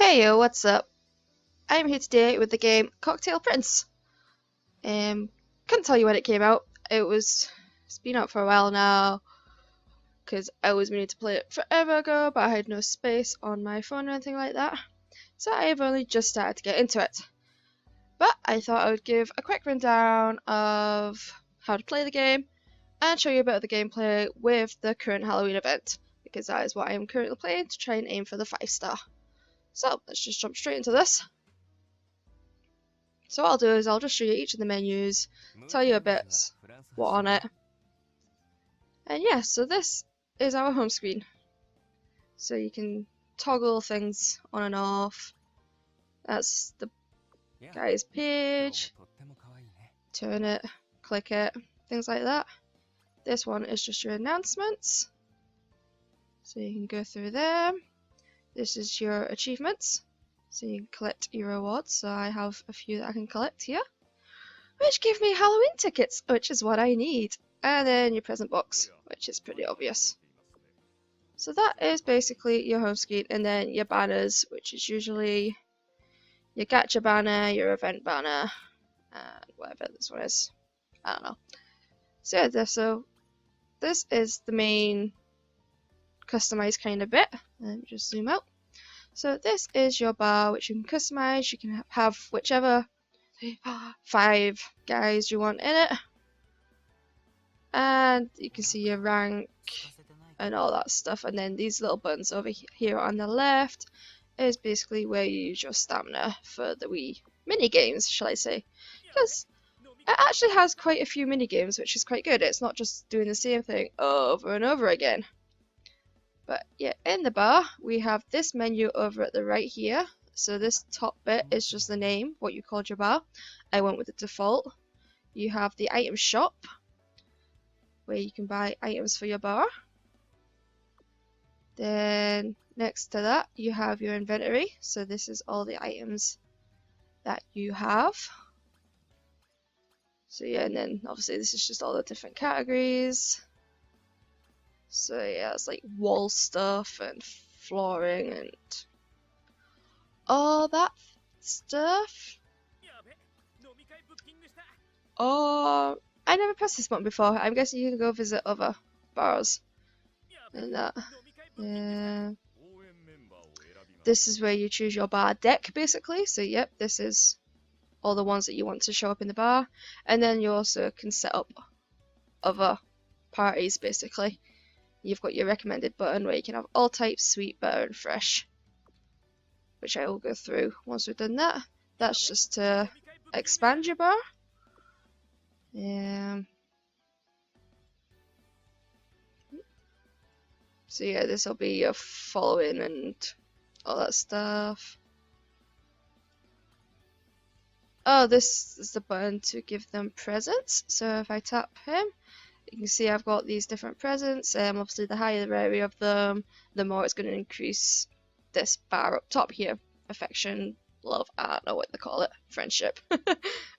Hey yo, what's up? I'm here today with the game Cocktail Prince. Couldn't tell you when it came out. It's been out for a while now, because I always meaning to play it forever ago, but I had no space on my phone or anything like that. So I've only just started to get into it. But I thought I would give a quick rundown of how to play the game, and show you a bit of the gameplay with the current Halloween event, because that is what I am currently playing to try and aim for the 5-star. So let's just jump straight into this. So what I'll do is I'll just show you each of the menus, tell you a bit what on it. And yeah, so this is our home screen. So you can toggle things on and off. That's the guy's page. Turn it, click it, things like that. This one is just your announcements. So you can go through them. This is your achievements. So you can collect your rewards. So I have a few that I can collect here, which give me Halloween tickets, which is what I need. And then your present box, which is pretty obvious. So that is basically your home screen, and then your banners, which is usually your gacha banner, your event banner, and whatever this one is. I don't know. So yeah, so this is the main customized kind of bit. Let me just zoom out. So this is your bar, which you can customize. You can have whichever 5 guys you want in it, and you can see your rank and all that stuff. And then these little buttons over here on the left is basically where you use your stamina for the wee mini games, shall I say? Because it actually has quite a few mini games, which is quite good. It's not just doing the same thing over and over again. But yeah, in the bar, we have this menu over at the right here. So this top bit is just the name, what you called your bar. I went with the default. You have the item shop, where you can buy items for your bar. Then next to that, you have your inventory. So this is all the items that you have. So yeah, and then obviously this is just all the different categories. So yeah, it's like wall stuff and flooring and all that stuff. Oh, I never pressed this button before. I'm guessing you can go visit other bars and that. Yeah. This is where you choose your bar deck, basically. So yep, this is all the ones that you want to show up in the bar. And then you also can set up other parties, basically. You've got your recommended button where you can have all types, sweet, bitter, and fresh, which I will go through once we've done that. That's just to expand your bar. So yeah, this will be your following and all that stuff. Oh, this is the button to give them presents. So if I tap him, you can see I've got these different presents. Obviously, the higher the rarity of them, the more it's going to increase this bar up top here. Affection, love, I don't know what they call it. Friendship. I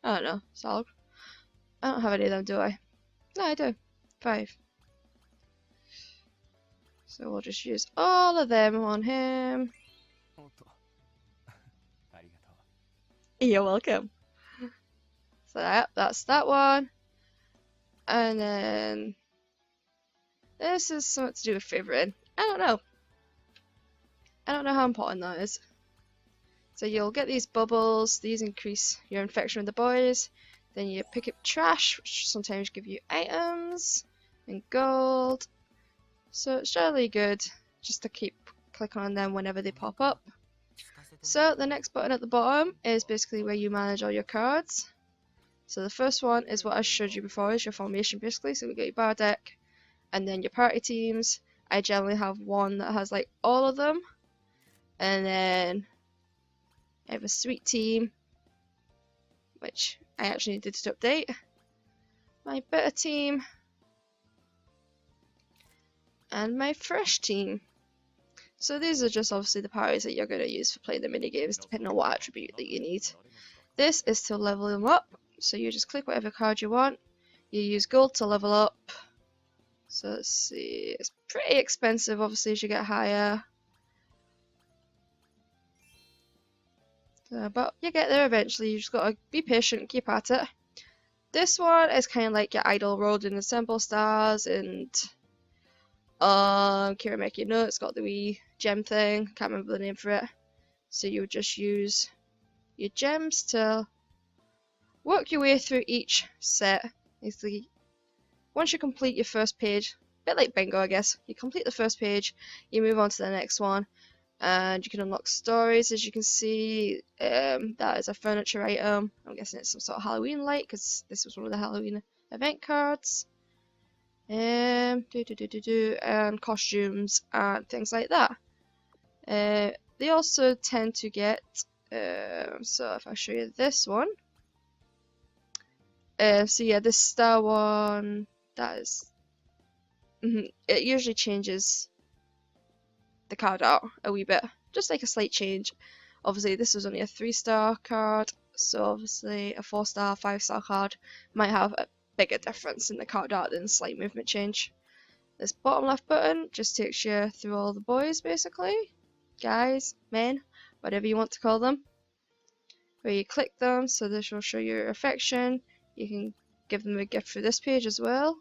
don't know. Solid. I don't have any of them, do I? No, I do. 5. So we'll just use all of them on him. You're welcome. So that's that one. And then this is something to do with favoriting. I don't know. I don't know how important that is. So you'll get these bubbles. These increase your infection with the boys. Then you pick up trash, which sometimes give you items and gold. So it's generally good just to keep clicking on them whenever they pop up. So the next button at the bottom is basically where you manage all your cards. So the first one is what I showed you before, is your formation basically. So we got your bar deck and then your party teams. I generally have one that has like all of them. And then I have a sweet team, which I actually needed to update. My bitter team. And my fresh team. So these are just obviously the parties that you're going to use for playing the mini games, depending on what attribute that you need. This is to level them up. So you just click whatever card you want. You use gold to level up. So let's see, it's pretty expensive obviously as you get higher. But you get there eventually. You just gotta be patient, keep at it. This one is kind of like your idle road in the Simple Stars, and Kirameki no, it's got the wee gem thing. Can't remember the name for it. So you would just use your gems to work your way through each set. Basically, once you complete your first page, a bit like bingo, I guess. You complete the first page, you move on to the next one, and you can unlock stories. As you can see, that is a furniture item. I'm guessing it's some sort of Halloween light because this was one of the Halloween event cards. And costumes and things like that. They also tend to get, so if I show you this one, so yeah, this star one, that is, it usually changes the card out a wee bit, just like a slight change. Obviously this was only a 3-star card, so obviously a 4-star, 5-star card might have a bigger difference in the card art than a slight movement change. This bottom left button just takes you through all the boys, basically. Guys, men, whatever you want to call them. Where you click them, so this will show your affection. You can give them a gift for this page as well.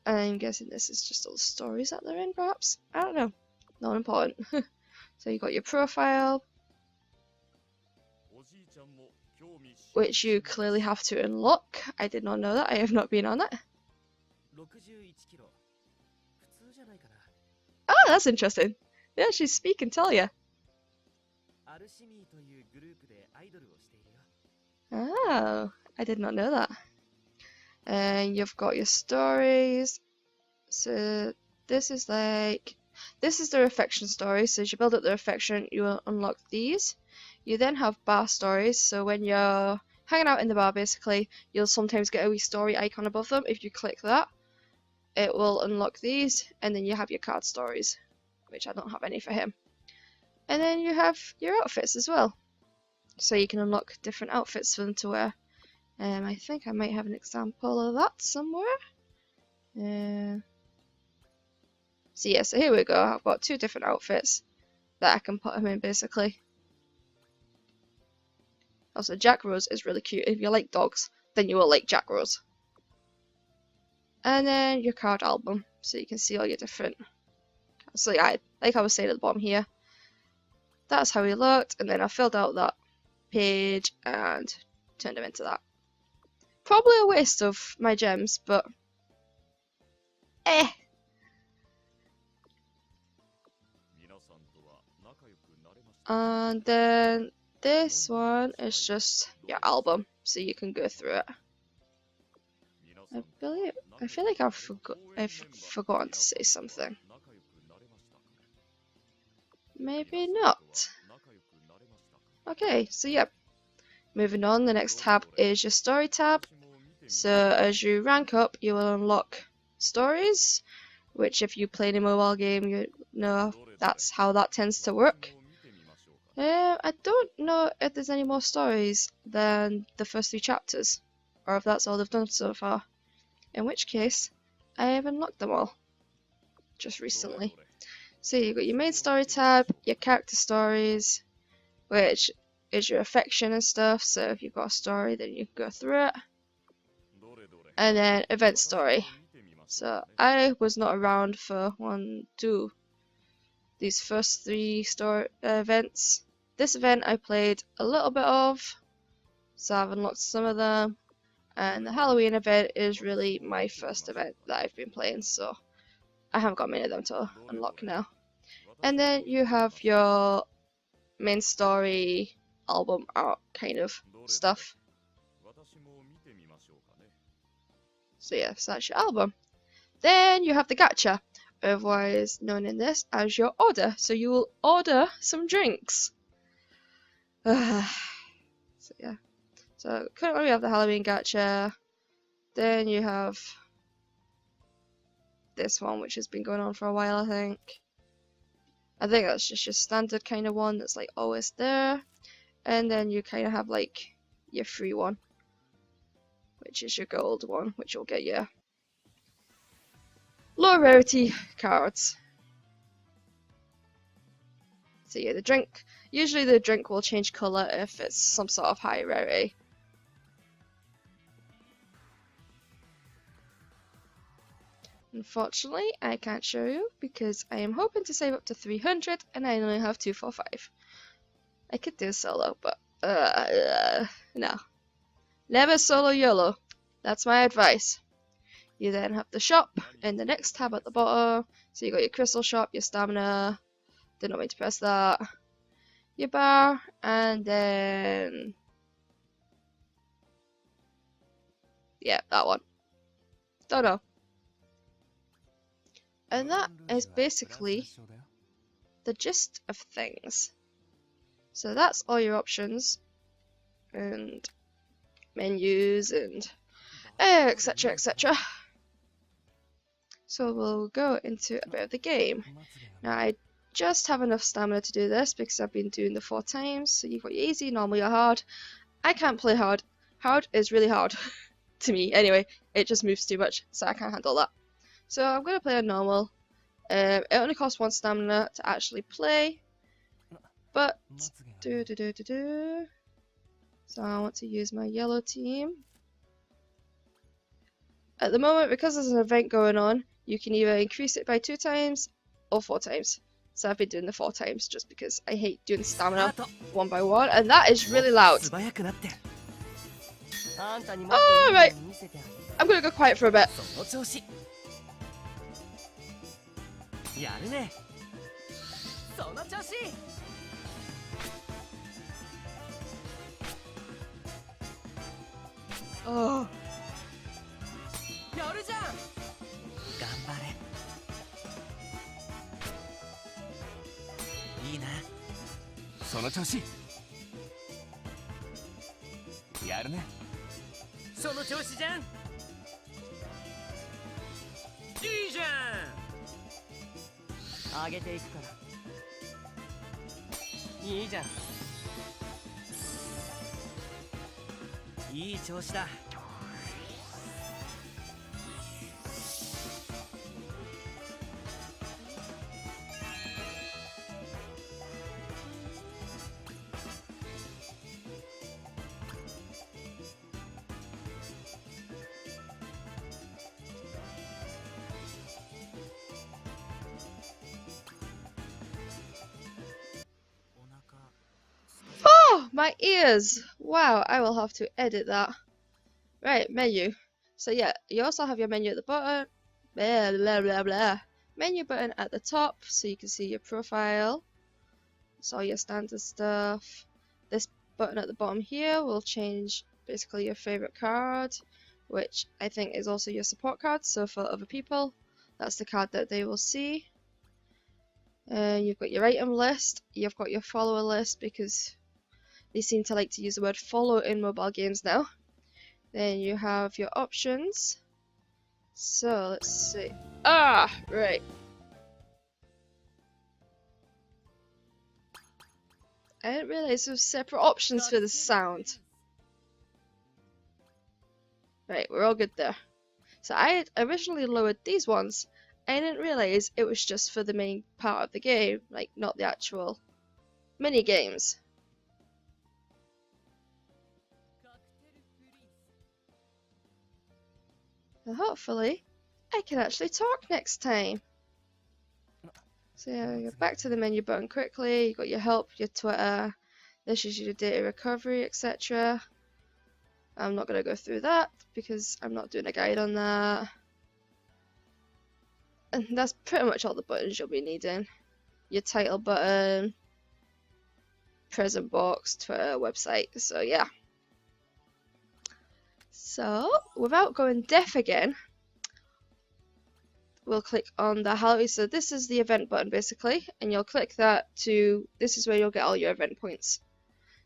I'm guessing this is just all the stories that they're in, perhaps? I don't know. Not important. So you got your profile, which you clearly have to unlock. I did not know that. I have not been on it. Oh, that's interesting. They actually speak and tell you. Oh, I did not know that. And you've got your stories. So this is their affection story. So as you build up their affection, you will unlock these. You then have bar stories. So when you're hanging out in the bar, basically, you'll sometimes get a wee story icon above them. If you click that, it will unlock these, and then you have your card stories, which I don't have any for him. And then you have your outfits as well. So you can unlock different outfits for them to wear. I think I might have an example of that somewhere. So yeah, so here we go. I've got 2 different outfits that I can put him in, basically. Also, Jack Rose is really cute. If you like dogs, then you will like Jack Rose. And then your card album, so you can see all your different. So yeah, like I was saying at the bottom here, that's how he looked, and then I filled out that page and turned him into that. Probably a waste of my gems, but And then this one is just your album, so you can go through it. I feel like I've forgotten to say something. Maybe not. Okay, so yep. Moving on, the next tab is your story tab. So as you rank up, you will unlock stories, which if you play in a mobile game, you know that's how that tends to work. I don't know if there's any more stories than the first 3 chapters, or if that's all they've done so far. In which case, I have unlocked them all, just recently. So you've got your main story tab, your character stories, which is your affection and stuff, so if you've got a story then you can go through it. And then event story. So I was not around for these first 3 events. This event I played a little bit of, so I've unlocked some of them. And the Halloween event is really my first event that I've been playing, so I haven't got many of them to unlock now. And then you have your main story album art kind of stuff. So yeah, so that's your album. Then you have the gacha, otherwise known in this as your order. So you will order some drinks. So yeah. So currently we have the Halloween gacha. Then you have this one, which has been going on for a while, I think. I think that's just your standard kind of one that's like always there. And then you kind of have like your free one, which is your gold one, which will get you low rarity cards. So yeah, the drink, usually the drink will change colour if it's some sort of high rarity. Unfortunately, I can't show you because I am hoping to save up to 300 and I only have 245. I could do a solo, but no. Never solo YOLO. That's my advice. You then have the shop in the next tab at the bottom. So you got your crystal shop, your stamina. Did not mean to press that. Your bar, and then yeah, that one. Don't know. And that is basically the gist of things. So that's all your options and menus and etc, etc. So we'll go into a bit of the game. Now I just have enough stamina to do this because I've been doing the 4 times. So you've got your easy, normal, your hard. I can't play hard. Hard is really hard to me anyway. It just moves too much, so I can't handle that. So I'm going to play on normal. It only costs 1 stamina to actually play, but so I want to use my yellow team. At the moment, because there's an event going on, you can either increase it by 2 times or 4 times. So I've been doing the 4 times just because I hate doing stamina one by one, and that is really loud. Alright, I'm gonna go quiet for a bit. Oh. Oh, my ears! Wow, I will have to edit that. Right, menu. So yeah, you also have your menu at the bottom. Blah, blah, blah, blah. Menu button at the top, so you can see your profile. It's all your standard stuff. This button at the bottom here will change basically your favorite card, which I think is also your support card. So for other people, that's the card that they will see. You've got your item list. You've got your follower list because they seem to like to use the word follow in mobile games now. Then you have your options. So let's see. Ah, right. I didn't realize there was separate options for the sound. Right, we're all good there. So I had originally lowered these ones. I didn't realize it was just for the main part of the game, like not the actual mini games. And hopefully, I can actually talk next time. So yeah, go back to the menu button quickly. You got your help, your Twitter. This is your data recovery, etc. I'm not going to go through that because I'm not doing a guide on that. And that's pretty much all the buttons you'll be needing. Your title button, present box, Twitter, website. So yeah. So without going deaf again, we'll click on the Halloween. So this is the event button basically, and you'll click that to, this is where you'll get all your event points.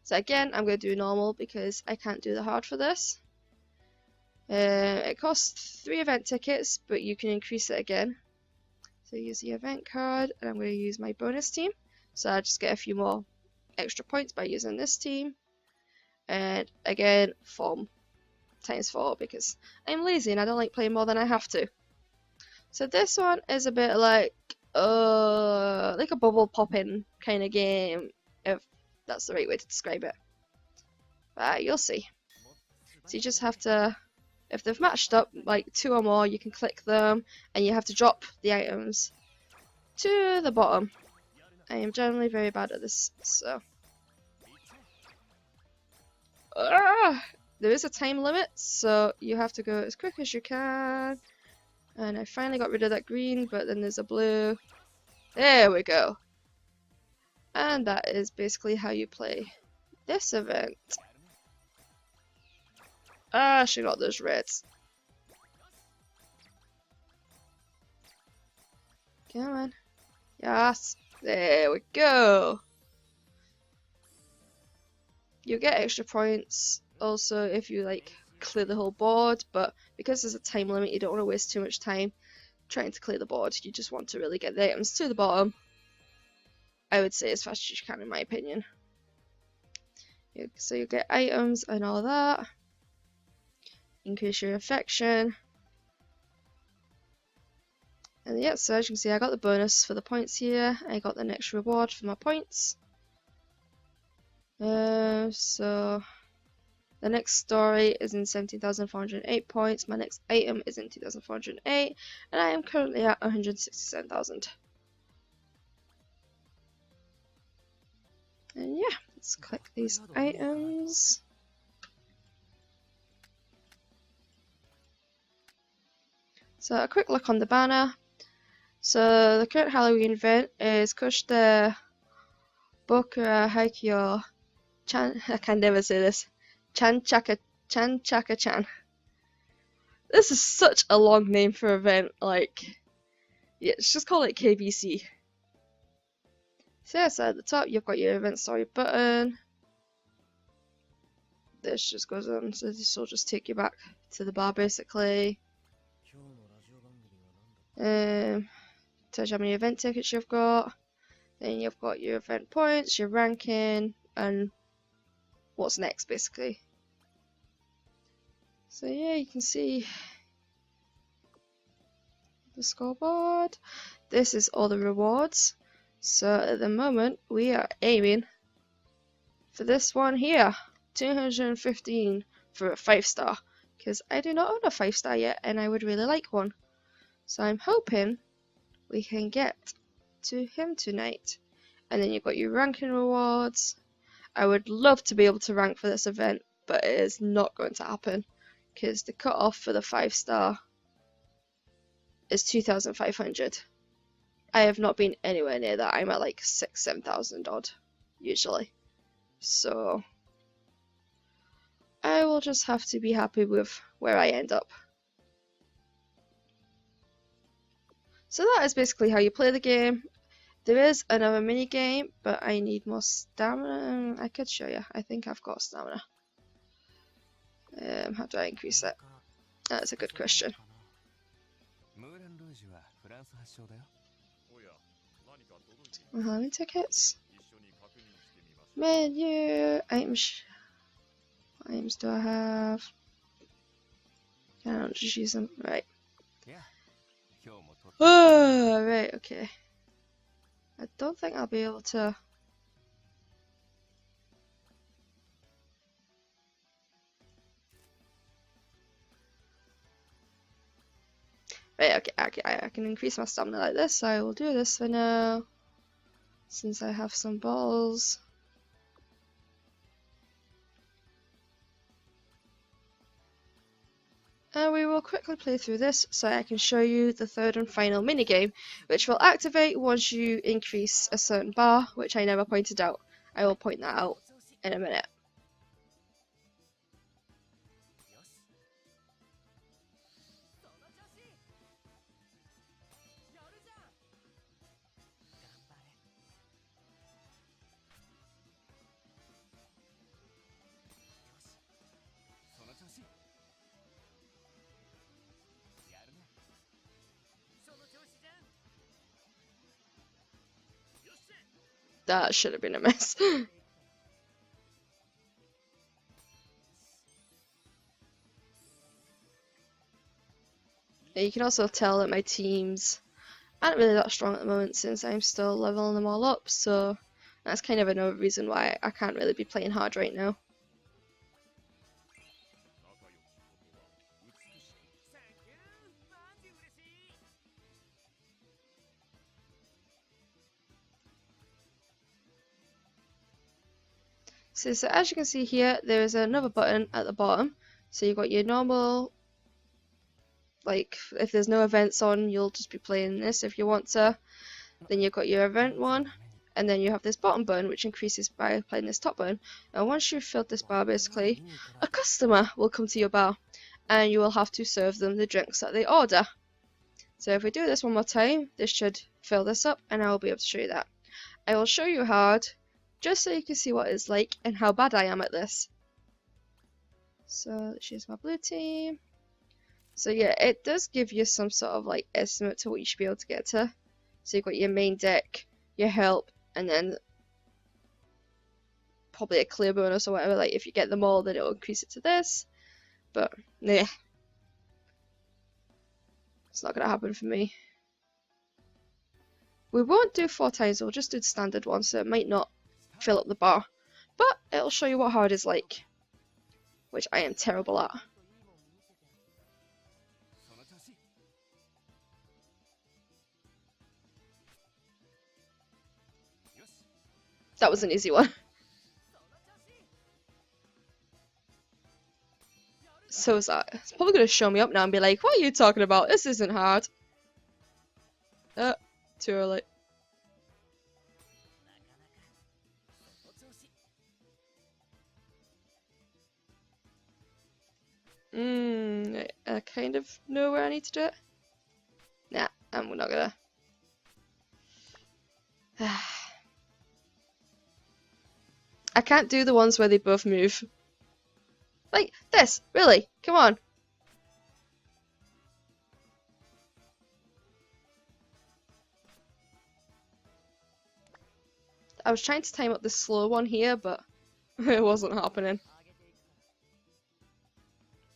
So again, I'm going to do normal because I can't do the hard for this. It costs 3 event tickets, but you can increase it again. So use the event card, and I'm going to use my bonus team. So I just get a few more extra points by using this team. And again, form times 4 because I'm lazy and I don't like playing more than I have to. So this one is a bit like like a bubble popping kind of game, if that's the right way to describe it. But you'll see. So you just have to, if they've matched up like 2 or more, you can click them and you have to drop the items to the bottom. I am generally very bad at this, so. There is a time limit, so you have to go as quick as you can. And I finally got rid of that green, but then there's a blue. There we go. And that is basically how you play this event. She got those reds. Come on. Yes. There we go. You get extra points also if you like clear the whole board, but because there's a time limit, you don't want to waste too much time trying to clear the board. You just want to really get the items to the bottom. I would say as fast as you can, in my opinion. So you get items and all that. Increase your affection. And yeah, so as you can see, I got the bonus for the points here. I got the next reward for my points. So the next story is in 17,408 points. My next item is in 2,408, and I am currently at 167,000. And yeah, let's click these items. So a quick look on the banner. So the current Halloween event is Kushite Bokura Haikyo Chan. I can never say this. Chaka-chan. This is such a long name for an event. Like, yeah, let's just call it KBC. So yeah, so at the top you've got your event story button. This just goes on, so this will just take you back to the bar basically. Tells you how many event tickets you've got. Then you've got your event points, your ranking, and what's next basically. So yeah, you can see the scoreboard. This is all the rewards. So at the moment we are aiming for this one here, 215 for a 5-star, because I do not own a 5-star yet and I would really like one. So I'm hoping we can get to him tonight. And then you've got your ranking rewards. I would love to be able to rank for this event, but it is not going to happen because the cutoff for the 5-star is 2,500. I have not been anywhere near that. I'm at like 6,000-7,000 odd usually. So I will just have to be happy with where I end up. So that is basically how you play the game. There is another mini game, but I need more stamina. I could show you. I think I've got stamina. How do I increase that? That's a good question. How many tickets? Menu. Items. What items do I have? Can't just use them. Right. Oh, right, okay. I don't think I'll be able to. Right, okay, I can increase my stamina like this, so I will do this for now. Since I have some balls. And we will quickly play through this so I can show you the third and final minigame, which will activate once you increase a certain bar, which I never pointed out. I will point that out in a minute. That should have been a mess. You can also tell that my teams aren't really that strong at the moment since I'm still leveling them all up, so that's kind of another reason why I can't really be playing hard right now. So as you can see here, there is another button at the bottom. So you've got your normal, like if there's no events on, you'll just be playing this if you want to. Then you've got your event one, and then you have this bottom button which increases by playing this top button. And once you've filled this bar, basically, a customer will come to your bar, and you will have to serve them the drinks that they order. So if we do this one more time, this should fill this up, and I will be able to show you that. I will show you hard, just so you can see what it's like and how bad I am at this. So let's choose my blue team. So yeah, it does give you some sort of like estimate to what you should be able to get to. So you've got your main deck, your help, and then probably a clear bonus or whatever. Like if you get them all, then it'll increase it to this. But yeah, it's not gonna happen for me. We won't do 4 times, we'll just do the standard one, so it might not fill up the bar. But it'll show you what hard is like, which I am terrible at. That was an easy one. So is that. It's probably going to show me up now and be like, what are you talking about? This isn't hard. Too early. I kind of know where I need to do it. Nah, I'm not gonna. I can't do the ones where they both move. Like this, really? Come on. I was trying to time up the slow one here, but it wasn't happening.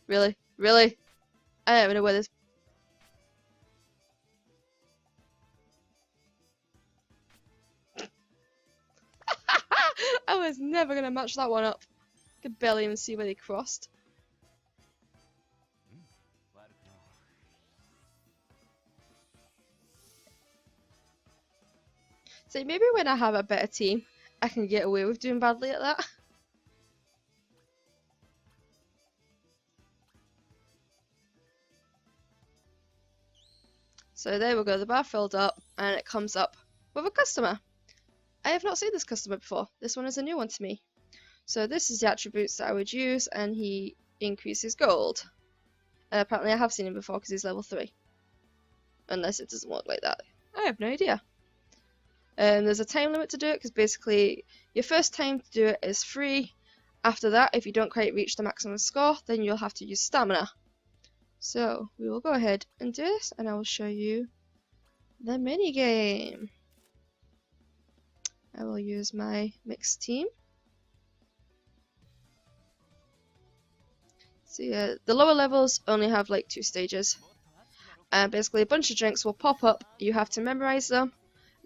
Really? Really? I don't even know where this... I was never gonna match that one up. Could barely even see where they crossed. So maybe when I have a better team, I can get away with doing badly at that. So there we go, the bar filled up, and it comes up with a customer. I have not seen this customer before. This one is a new one to me. So this is the attributes that I would use, and he increases gold. And apparently I have seen him before because he's level 3. Unless it doesn't work like that. I have no idea. There's a time limit to do it because basically your first time to do it is free. After that, if you don't quite reach the maximum score, then you'll have to use stamina. So we will go ahead and do this, and I will show you the mini game. I will use my mixed team. So yeah, the lower levels only have like 2 stages. And basically a bunch of drinks will pop up, you have to memorize them,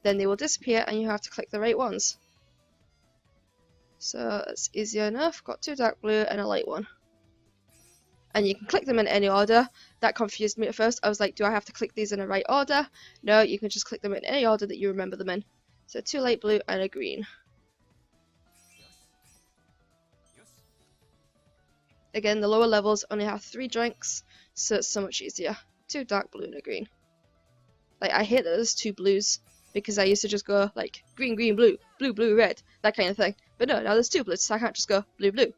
then they will disappear and you have to click the right ones. So it's easy enough, got 2 dark blue and a light one. And you can click them in any order. That confused me at first. I was like, do I have to click these in the right order? No, you can just click them in any order that you remember them in. So 2 light blue and a green. Again, the lower levels only have 3 drinks, so it's so much easier. 2 dark blue and a green. Like, I hate that there's 2 blues, because I used to just go like green, green, blue, blue, blue, red, that kind of thing. But no, now there's 2 blues, so I can't just go blue, blue.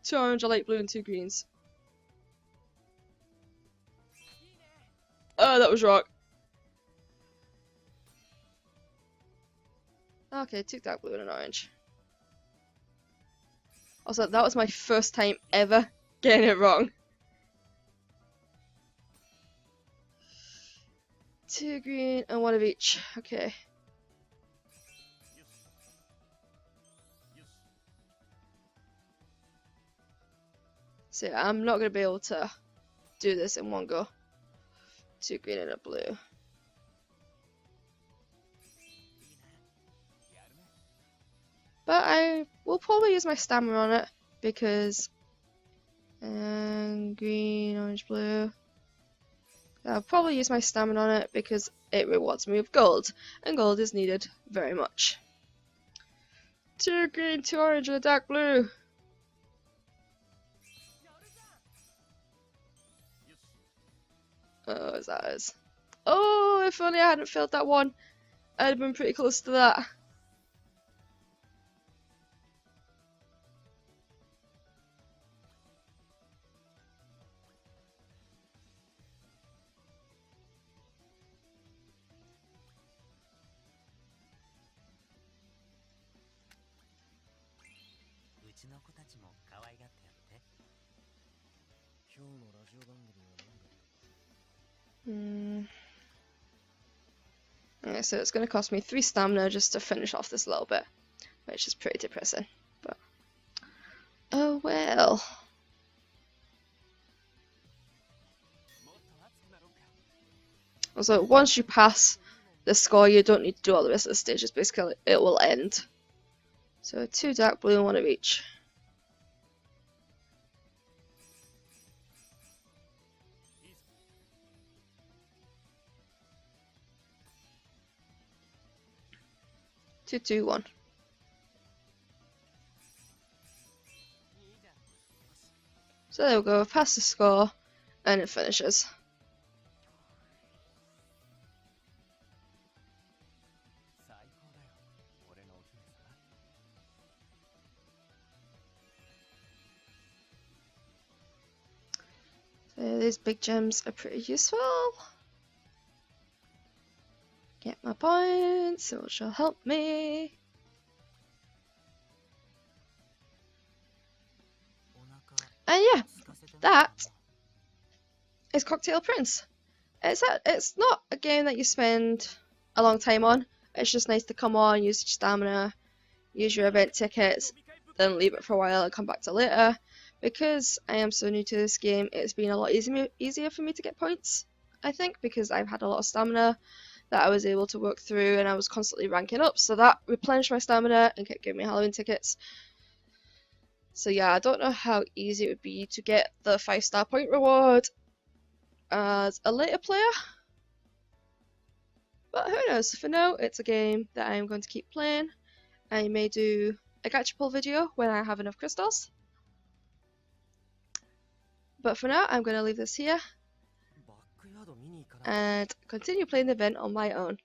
2 orange, a light blue, and 2 greens. Oh, that was wrong. Okay, 2 dark blue and an orange. Also, that was my first time ever getting it wrong. 2 green and 1 of each. Okay. So I'm not going to be able to do this in one go. 2 green and a blue. But I will probably use my stamina on it because green, orange, blue. I'll probably use my stamina on it because it rewards me with gold, and gold is needed very much. 2 green, 2 orange, and a dark blue. Oh, is that us? Oh, if only I hadn't filled that one, I'd have been pretty close to that. Yeah, so it's going to cost me 3 stamina just to finish off this little bit, which is pretty depressing, but oh well. Also, once you pass the score, you don't need to do all the rest of the stages, basically it will end. So 2 dark blue and 1 of each. Two, 2, 1. So there we go, pass the score, and it finishes. So these big gems are pretty useful. Get my points, which will help me. And yeah, that is Cocktail Prince. It's not a game that you spend a long time on. It's just nice to come on, use your stamina, use your event tickets, then leave it for a while and come back to later. Because I am so new to this game, it's been a lot easier for me to get points, I think, because I've had a lot of stamina that I was able to work through, and I was constantly ranking up, so that replenished my stamina and kept giving me Halloween tickets. So yeah, I don't know how easy it would be to get the 5-star point reward as a later player, but who knows. For now, it's a game that I'm going to keep playing. I may do a gacha pull video when I have enough crystals, but for now I'm going to leave this here and continue playing the event on my own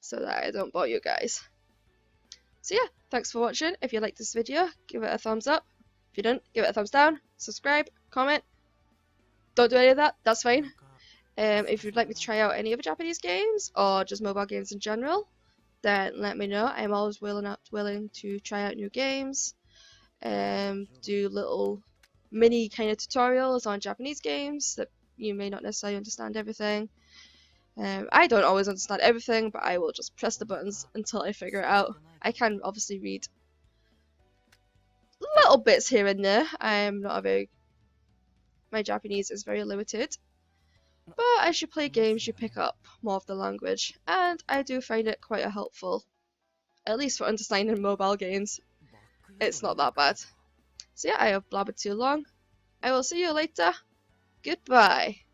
so that I don't bore you guys. So yeah, thanks for watching. If you liked this video, give it a thumbs up. If you don't, give it a thumbs down, subscribe, comment. Don't do any of that, that's fine. If you'd like me to try out any other Japanese games or just mobile games in general, then let me know. I'm always willing to try out new games, do little mini kind of tutorials on Japanese games that you may not necessarily understand everything. I don't always understand everything, but I will just press the buttons until I figure it out. I can obviously read little bits here and there. My Japanese is very limited, but as you play games you pick up more of the language, and I do find it quite helpful, at least for understanding mobile games. It's not that bad. So yeah, I have blabbered too long. I will see you later. Goodbye.